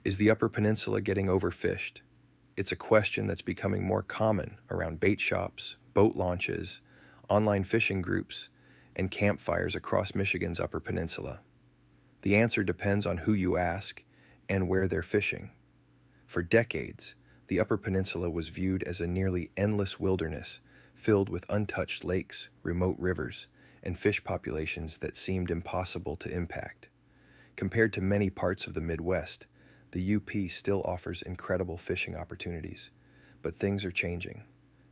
Is the Upper Peninsula getting overfished? It's a question that's becoming more common around bait shops, boat launches, online fishing groups, and campfires across Michigan's Upper Peninsula. The answer depends on who you ask and where they're fishing. For decades, the Upper Peninsula was viewed as a nearly endless wilderness filled with untouched lakes, remote rivers, and fish populations that seemed impossible to impact. Compared to many parts of the Midwest, the UP still offers incredible fishing opportunities, but things are changing.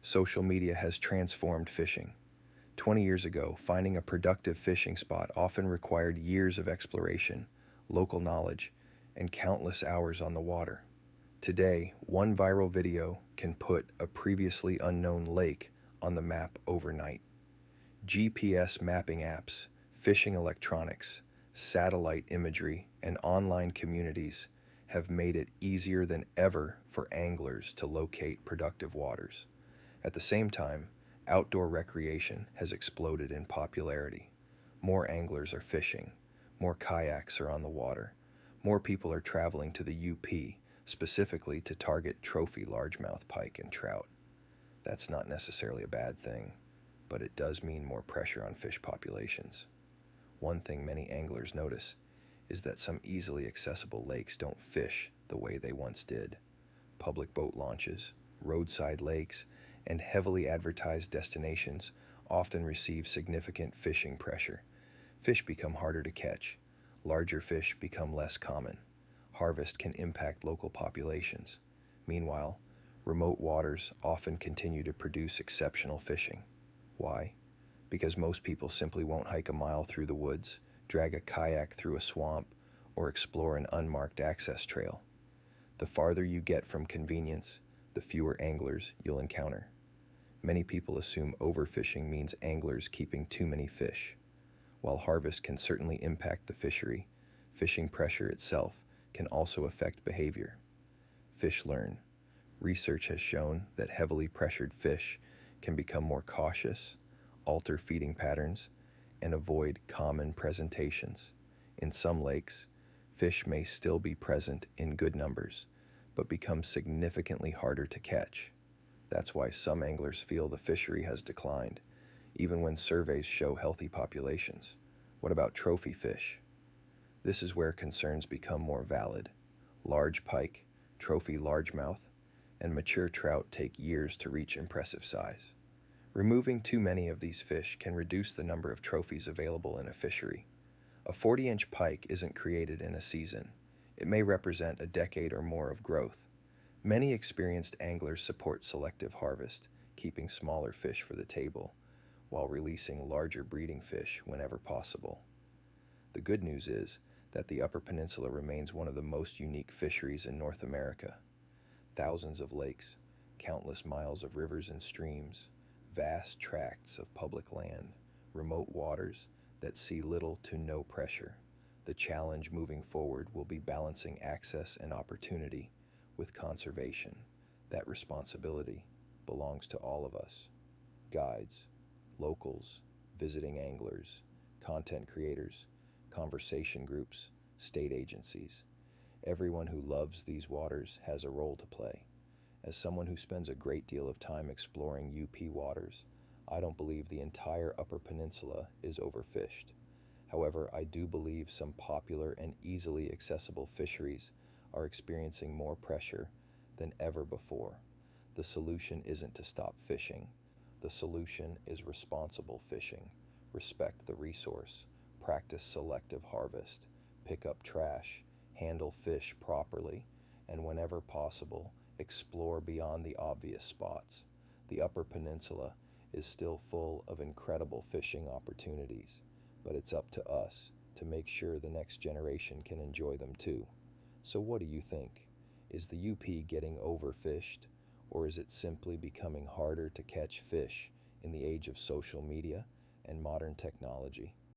Social media has transformed fishing. 20 years ago, finding a productive fishing spot often required years of exploration, local knowledge, and countless hours on the water. Today, one viral video can put a previously unknown lake on the map overnight. GPS mapping apps, fishing electronics, satellite imagery, and online communities have made it easier than ever for anglers to locate productive waters. At the same time, outdoor recreation has exploded in popularity. More anglers are fishing, more kayaks are on the water, more people are traveling to the UP, specifically to target trophy largemouth pike and trout. That's not necessarily a bad thing, but it does mean more pressure on fish populations. One thing many anglers notice is that some easily accessible lakes don't fish the way they once did. Public boat launches, roadside lakes, and heavily advertised destinations often receive significant fishing pressure. Fish become harder to catch. Larger fish become less common. Harvest can impact local populations. Meanwhile, remote waters often continue to produce exceptional fishing. Why? Because most people simply won't hike a mile through the woods, drag a kayak through a swamp, or explore an unmarked access trail. The farther you get from convenience, the fewer anglers you'll encounter. Many people assume overfishing means anglers keeping too many fish. While harvest can certainly impact the fishery, fishing pressure itself can also affect behavior. Fish learn. Research has shown that heavily pressured fish can become more cautious, alter feeding patterns, and avoid common presentations. In some lakes, fish may still be present in good numbers, but become significantly harder to catch. That's why some anglers feel the fishery has declined, even when surveys show healthy populations. What about trophy fish? This is where concerns become more valid. Large pike, trophy largemouth, and mature trout take years to reach impressive size. Removing too many of these fish can reduce the number of trophies available in a fishery. A 40-inch pike isn't created in a season. It may represent a decade or more of growth. Many experienced anglers support selective harvest, keeping smaller fish for the table, while releasing larger breeding fish whenever possible. The good news is that the Upper Peninsula remains one of the most unique fisheries in North America. Thousands of lakes, countless miles of rivers and streams, vast tracts of public land, remote waters that see little to no pressure. The challenge moving forward will be balancing access and opportunity with conservation. That responsibility belongs to all of us: guides, locals, visiting anglers, content creators, conversation groups, state agencies. Everyone who loves these waters has a role to play. As someone who spends a great deal of time exploring UP waters, I don't believe the entire Upper Peninsula is overfished. However, I do believe some popular and easily accessible fisheries are experiencing more pressure than ever before. The solution isn't to stop fishing. The solution is responsible fishing. Respect the resource, practice selective harvest, pick up trash, handle fish properly, and whenever possible, explore beyond the obvious spots. The Upper Peninsula is still full of incredible fishing opportunities, but it's up to us to make sure the next generation can enjoy them too. So what do you think? Is the UP getting overfished, or is it simply becoming harder to catch fish in the age of social media and modern technology?